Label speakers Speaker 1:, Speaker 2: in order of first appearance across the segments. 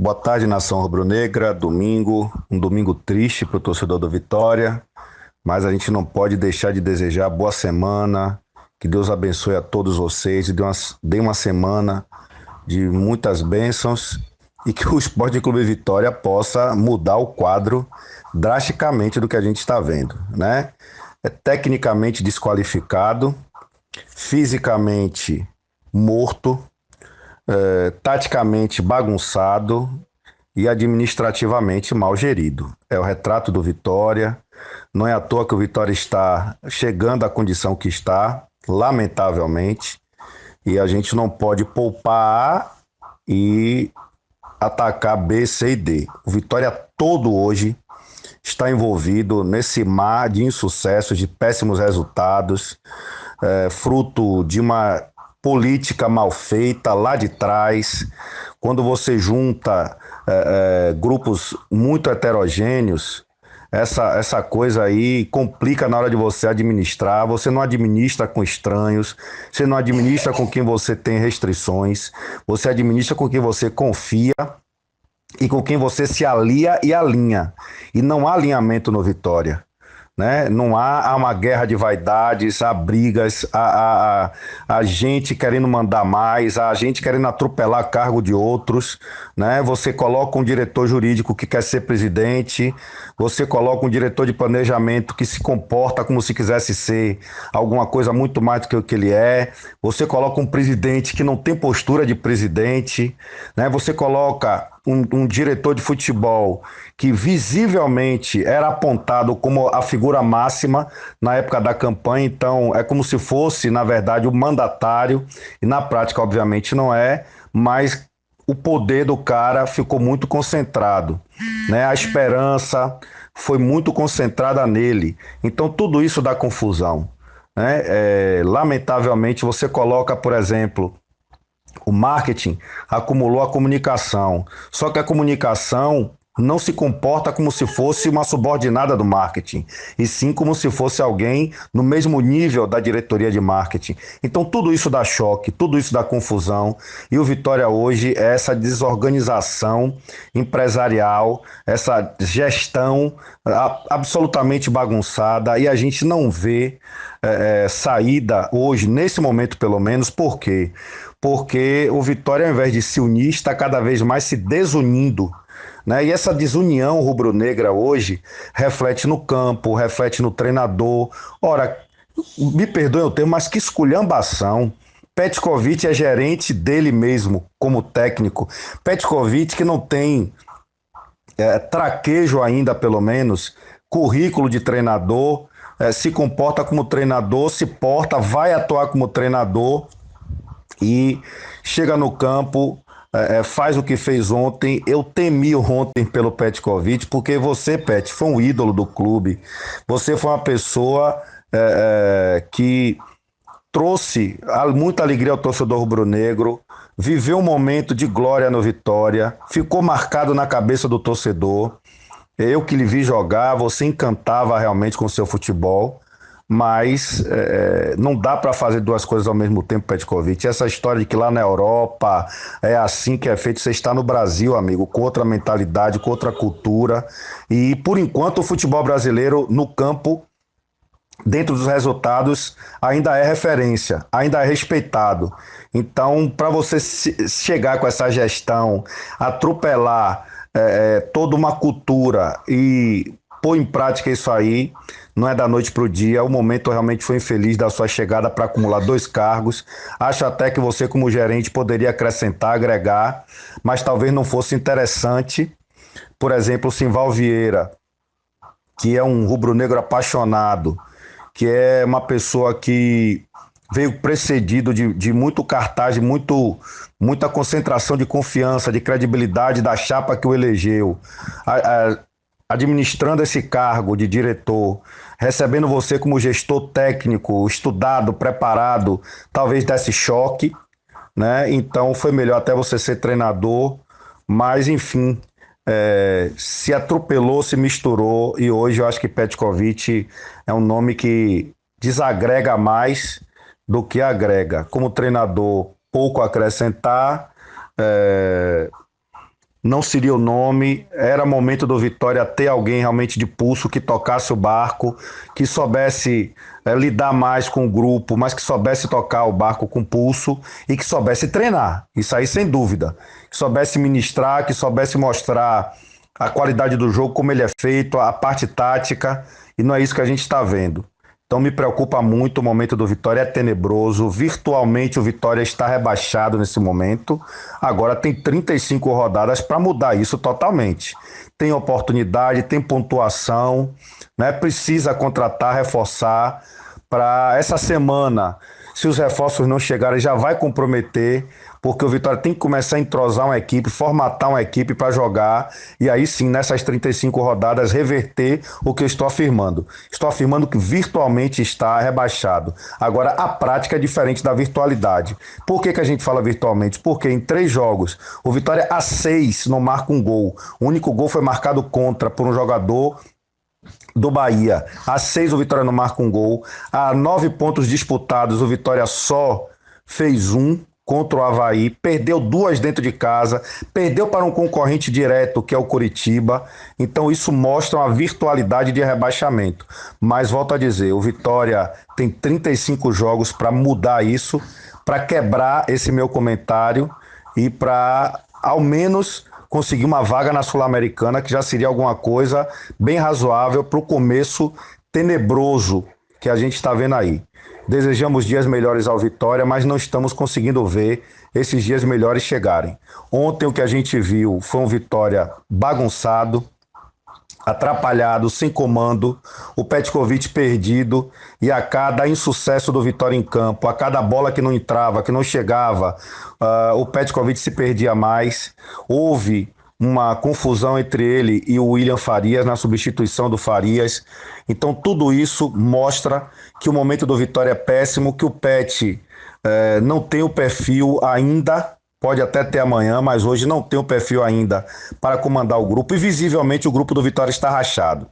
Speaker 1: Boa tarde, nação rubro-negra. Domingo, um domingo triste para o torcedor do Vitória, mas a gente não pode deixar de desejar boa semana. Que Deus abençoe a todos vocês e dê uma semana de muitas bênçãos e que o Esporte Clube Vitória possa mudar o quadro drasticamente do que a gente está vendo, né? É tecnicamente desqualificado, fisicamente morto, taticamente bagunçado e administrativamente mal gerido. É o retrato do Vitória. Não é à toa que o Vitória está chegando à condição que está, lamentavelmente, e a gente não pode poupar A e atacar B, C e D. O Vitória todo hoje está envolvido nesse mar de insucessos, de péssimos resultados, fruto de uma política mal feita lá de trás. Quando você junta grupos muito heterogêneos, essa coisa aí complica na hora de você administrar. Você não administra com estranhos, você não administra com quem você tem restrições, você administra com quem você confia e com quem você se alia e alinha. E não há alinhamento no Vitória. Né? Não há uma guerra de vaidades, há brigas, há gente querendo mandar mais, há gente querendo atropelar cargo de outros. Né? Você coloca um diretor jurídico que quer ser presidente, você coloca um diretor de planejamento que se comporta como se quisesse ser alguma coisa muito mais do que o que ele é, você coloca um presidente que não tem postura de presidente, né? Você coloca um diretor de futebol que visivelmente era apontado como a figura máxima na época da campanha, então é como se fosse, na verdade, o mandatário, e na prática, obviamente, não é, mas o poder do cara ficou muito concentrado, né? A esperança foi muito concentrada nele, então tudo isso dá confusão, né? Lamentavelmente, você coloca, por exemplo, o marketing acumulou a comunicação. Só que a comunicação não se comporta como se fosse uma subordinada do marketing, e sim como se fosse alguém no mesmo nível da diretoria de marketing. Então tudo isso dá choque, tudo isso dá confusão, e o Vitória hoje é essa desorganização empresarial, essa gestão absolutamente bagunçada, e a gente não vê saída hoje, nesse momento pelo menos. Por quê? Porque o Vitória, ao invés de se unir, está cada vez mais se desunindo. Né? E essa desunião rubro-negra hoje reflete no campo, reflete no treinador. Ora, me perdoem o termo, mas que esculhambação. Petkovic é gerente dele mesmo, como técnico. Petkovic, que não tem traquejo ainda, pelo menos, currículo de treinador, se comporta como treinador, se porta, vai atuar como treinador e chega no campo, faz o que fez ontem. Eu temi ontem pelo Petkovic, porque você, Pet, foi um ídolo do clube. Você foi uma pessoa que trouxe muita alegria ao torcedor rubro-negro, viveu um momento de glória no Vitória, ficou marcado na cabeça do torcedor. Eu que lhe vi jogar, você encantava realmente com o seu futebol, mas não dá para fazer duas coisas ao mesmo tempo, Petkovic. Essa história de que lá na Europa é assim que é feito, você está no Brasil, amigo, com outra mentalidade, com outra cultura, e por enquanto o futebol brasileiro no campo, dentro dos resultados, ainda é referência, ainda é respeitado. Então, para você chegar com essa gestão, atropelar toda uma cultura e pôr em prática isso aí, não é da noite para o dia. O momento realmente foi infeliz da sua chegada para acumular dois cargos. Acho até que você, como gerente, poderia acrescentar, agregar, mas talvez não fosse interessante. Por exemplo, o Simval Vieira, que é um rubro-negro apaixonado, que é uma pessoa que veio precedido de muito cartaz, de muita concentração de confiança, de credibilidade da chapa que o elegeu, administrando esse cargo de diretor, recebendo você como gestor técnico, estudado, preparado, talvez desse choque, né? Então foi melhor até você ser treinador, mas enfim, se atropelou, se misturou, e hoje eu acho que Petkovic é um nome que desagrega mais do que agrega. Como treinador, pouco a acrescentar, não seria o nome, era momento do Vitória ter alguém realmente de pulso que tocasse o barco, que soubesse lidar mais com o grupo, mas que soubesse tocar o barco com pulso e que soubesse treinar, isso aí sem dúvida, que soubesse ministrar, que soubesse mostrar a qualidade do jogo, como ele é feito, a parte tática, e não é isso que a gente está vendo. Então me preocupa muito, o momento do Vitória é tenebroso, virtualmente o Vitória está rebaixado nesse momento, agora tem 35 rodadas para mudar isso totalmente. Tem oportunidade, tem pontuação, né? Precisa contratar, reforçar para essa semana. Se os reforços não chegarem, já vai comprometer, porque o Vitória tem que começar a entrosar uma equipe, formatar uma equipe para jogar, e aí sim, nessas 35 rodadas, reverter o que eu estou afirmando. Estou afirmando que virtualmente está rebaixado. Agora, a prática é diferente da virtualidade. Por que a gente fala virtualmente? Porque em 3 jogos, o Vitória a 6 não marca um gol. O único gol foi marcado contra por um jogador do Bahia. A 6 o Vitória não marca um gol. A 9 pontos disputados, o Vitória só fez um contra o Avaí, perdeu 2 dentro de casa, perdeu para um concorrente direto, que é o Coritiba. Então isso mostra uma virtualidade de rebaixamento. Mas volto a dizer, o Vitória tem 35 jogos para mudar isso, para quebrar esse meu comentário e para, ao menos, conseguir uma vaga na Sul-Americana, que já seria alguma coisa bem razoável para o começo tenebroso que a gente está vendo aí. Desejamos dias melhores ao Vitória, mas não estamos conseguindo ver esses dias melhores chegarem. Ontem o que a gente viu foi um Vitória bagunçado, atrapalhado, sem comando, o Petkovic perdido, e a cada insucesso do Vitória em campo, a cada bola que não entrava, que não chegava, o Petkovic se perdia mais. Houve uma confusão entre ele e o William Farias na substituição do Farias. Então tudo isso mostra que o momento do Vitória é péssimo, que o Pet não tem o perfil ainda. Pode até ter amanhã, mas hoje não tem o perfil ainda para comandar o grupo. E visivelmente o grupo do Vitória está rachado.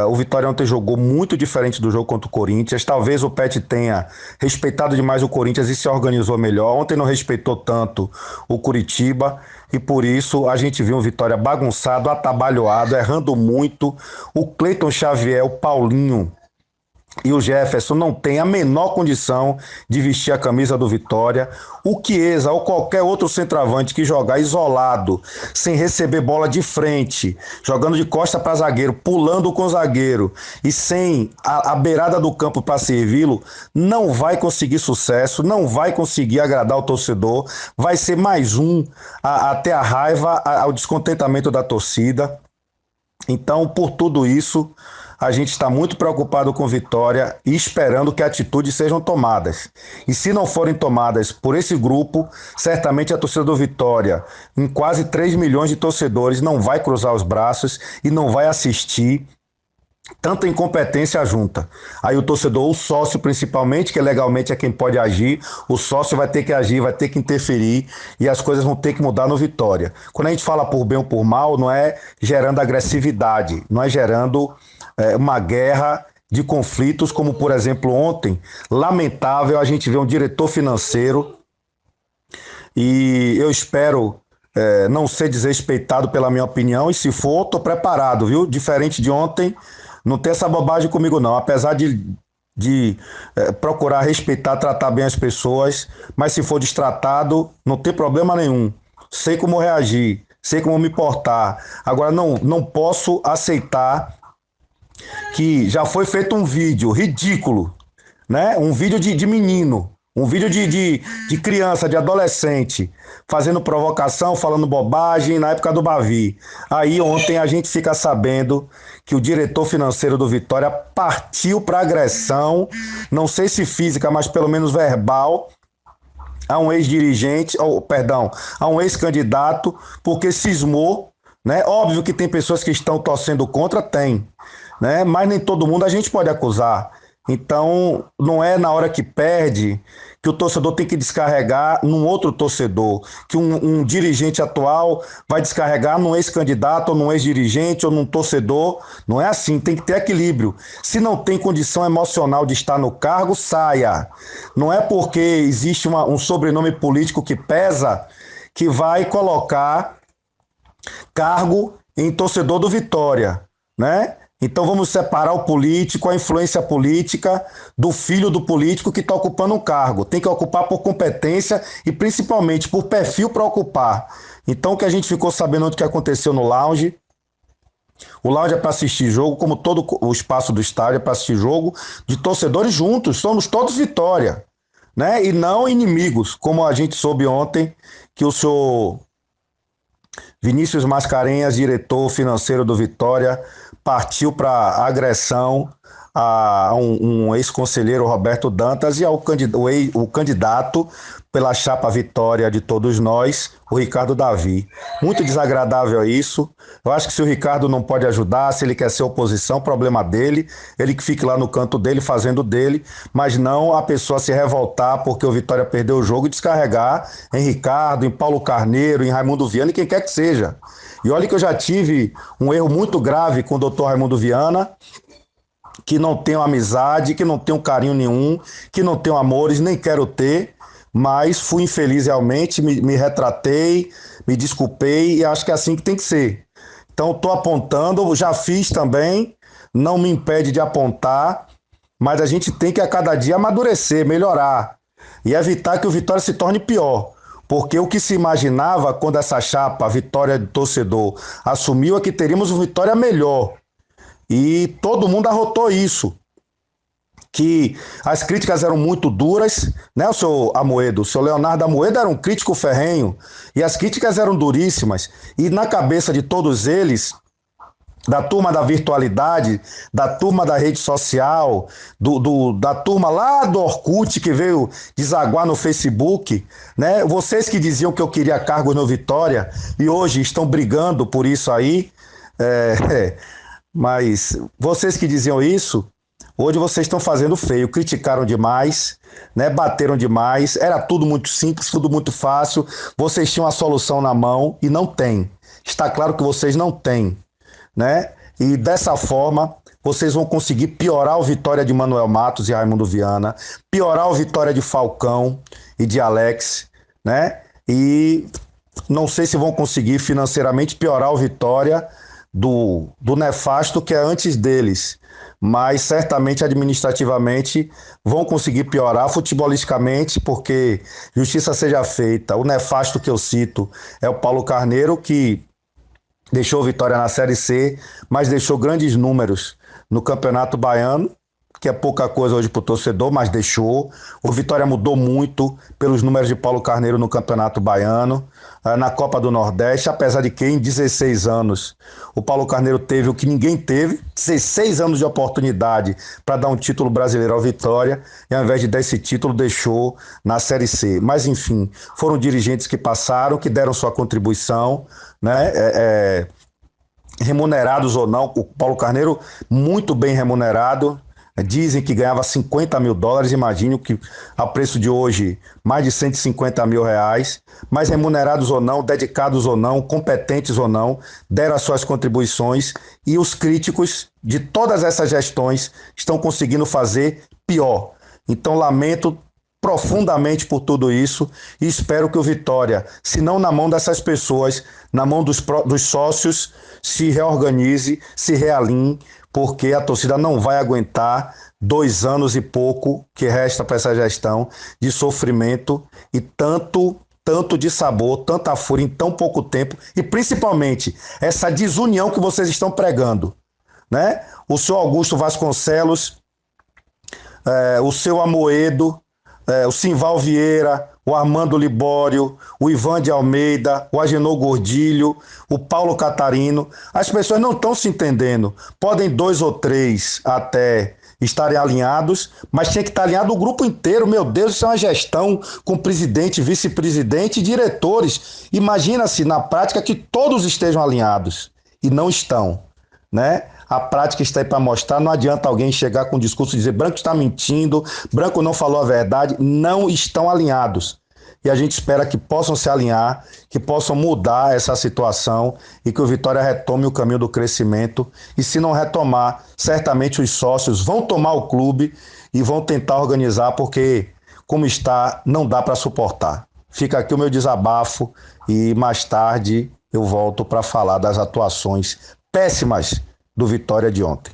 Speaker 1: O Vitória ontem jogou muito diferente do jogo contra o Corinthians. Talvez o Pet tenha respeitado demais o Corinthians e se organizou melhor. Ontem não respeitou tanto o Curitiba. E por isso a gente viu um Vitória bagunçado, atabalhoado, errando muito. O Cleiton Xavier, o Paulinho e o Jefferson não tem a menor condição de vestir a camisa do Vitória. O Chiesa ou qualquer outro centroavante que jogar isolado, sem receber bola de frente, jogando de costa para zagueiro, pulando com o zagueiro e sem a beirada do campo para servi-lo, não vai conseguir sucesso, não vai conseguir agradar o torcedor, vai ser mais um a ter a raiva, ao descontentamento da torcida. Então, por tudo isso, a gente está muito preocupado com Vitória e esperando que atitudes sejam tomadas. E se não forem tomadas por esse grupo, certamente a torcida do Vitória, em quase 3 milhões de torcedores, não vai cruzar os braços e não vai assistir tanta incompetência junta. Aí o torcedor, o sócio principalmente, que legalmente é quem pode agir, o sócio vai ter que agir, vai ter que interferir e as coisas vão ter que mudar no Vitória. Quando a gente fala por bem ou por mal, não é gerando agressividade, não é gerando uma guerra de conflitos, como por exemplo ontem, lamentável a gente ver um diretor financeiro e eu espero não ser desrespeitado pela minha opinião, e se for, estou preparado, viu? Diferente de ontem, não tem essa bobagem comigo não, apesar de procurar respeitar, tratar bem as pessoas, mas se for destratado, não tem problema nenhum. Sei como reagir, sei como me portar. Agora não posso aceitar que já foi feito um vídeo ridículo, né? Um vídeo de menino, um vídeo de criança, de adolescente, fazendo provocação, falando bobagem na época do Bavi. Aí ontem a gente fica sabendo que o diretor financeiro do Vitória partiu para agressão, não sei se física, mas pelo menos verbal, a um ex-dirigente, a um ex-candidato, porque cismou, né? Óbvio que tem pessoas que estão torcendo contra, tem, né? Mas nem todo mundo a gente pode acusar. Então, não é na hora que perde que o torcedor tem que descarregar num outro torcedor, que um dirigente atual vai descarregar num ex-candidato, ou num ex-dirigente, ou num torcedor. Não é assim, tem que ter equilíbrio. Se não tem condição emocional de estar no cargo, saia. Não é porque existe um sobrenome político que pesa que vai colocar cargo em torcedor do Vitória, né? Então vamos separar o político, a influência política, do filho do político que está ocupando um cargo. Tem que ocupar por competência e principalmente por perfil para ocupar. Então o que a gente ficou sabendo ontem que aconteceu no lounge, o lounge é para assistir jogo, como todo o espaço do estádio é para assistir jogo de torcedores juntos, somos todos Vitória, né? E não inimigos, como a gente soube ontem que o senhor Vinícius Mascarenhas, diretor financeiro do Vitória, partiu para agressão a um ex-conselheiro Roberto Dantas e o candidato pela chapa Vitória de todos nós, o Ricardo Davi. Muito desagradável isso. Eu acho que se o Ricardo não pode ajudar, se ele quer ser oposição, problema dele, ele que fique lá no canto dele, fazendo dele, mas não a pessoa se revoltar porque o Vitória perdeu o jogo e descarregar em Ricardo, em Paulo Carneiro, em Raimundo Viana, e quem quer que seja. E olha que eu já tive um erro muito grave com o doutor Raimundo Viana, que não tenho amizade, que não tenho carinho nenhum, que não tenho amores, nem quero ter, mas fui infeliz realmente, me retratei, me desculpei e acho que é assim que tem que ser. Então estou apontando, já fiz também, não me impede de apontar, mas a gente tem que a cada dia amadurecer, melhorar e evitar que o Vitória se torne pior. Porque o que se imaginava quando essa chapa, a Vitória de torcedor, assumiu é que teríamos uma Vitória melhor. E todo mundo arrotou isso, que as críticas eram muito duras, né, o senhor Amoedo? O senhor Leonardo Amoedo era um crítico ferrenho, e as críticas eram duríssimas. E na cabeça de todos eles, da turma da virtualidade, da turma da rede social, da turma lá do Orkut que veio desaguar no Facebook, né? Vocês que diziam que eu queria cargos no Vitória e hoje estão brigando por isso aí, mas vocês que diziam isso, hoje vocês estão fazendo feio, criticaram demais, né? Bateram demais, era tudo muito simples, tudo muito fácil, vocês tinham a solução na mão e não tem. Está claro que vocês não têm, né? E dessa forma vocês vão conseguir piorar o Vitória de Manuel Matos e Raimundo Viana, piorar o Vitória de Falcão e de Alex, né? E não sei se vão conseguir financeiramente piorar o Vitória do nefasto que é antes deles, mas certamente administrativamente vão conseguir piorar futebolisticamente, porque justiça seja feita. O nefasto que eu cito é o Paulo Carneiro, que deixou Vitória na Série C, mas deixou grandes números no Campeonato Baiano, que é pouca coisa hoje para o torcedor, mas deixou. O Vitória mudou muito pelos números de Paulo Carneiro no Campeonato Baiano, na Copa do Nordeste, apesar de que em 16 anos o Paulo Carneiro teve o que ninguém teve, 16 anos de oportunidade para dar um título brasileiro ao Vitória, e ao invés de dar esse título deixou na Série C. Mas enfim, foram dirigentes que passaram, que deram sua contribuição, né? Remunerados ou não, o Paulo Carneiro muito bem remunerado, dizem que ganhava 50 mil dólares, imagino que a preço de hoje mais de 150 mil reais, mas remunerados ou não, dedicados ou não, competentes ou não, deram as suas contribuições e os críticos de todas essas gestões estão conseguindo fazer pior. Então lamento profundamente por tudo isso e espero que o Vitória, se não na mão dessas pessoas, na mão dos sócios, se reorganize, se realinhe, porque a torcida não vai aguentar 2 anos e pouco que resta para essa gestão de sofrimento e tanto de sabor, tanta fúria em tão pouco tempo e principalmente essa desunião que vocês estão pregando, né? O senhor Augusto Vasconcelos, o seu Amoedo, o Simval Vieira, o Armando Libório, o Ivan de Almeida, o Agenor Gordilho, o Paulo Catarino. As pessoas não estão se entendendo. Podem 2 ou 3 até estarem alinhados, mas tinha que estar alinhado o grupo inteiro. Meu Deus, isso é uma gestão com presidente, vice-presidente e diretores. Imagina-se na prática que todos estejam alinhados e não estão, né? A prática está aí para mostrar, não adianta alguém chegar com um discurso e dizer Branco está mentindo, Branco não falou a verdade, não estão alinhados. E a gente espera que possam se alinhar, que possam mudar essa situação e que o Vitória retome o caminho do crescimento. E se não retomar, certamente os sócios vão tomar o clube e vão tentar organizar, porque como está, não dá para suportar. Fica aqui o meu desabafo e mais tarde eu volto para falar das atuações péssimas do Vitória de ontem.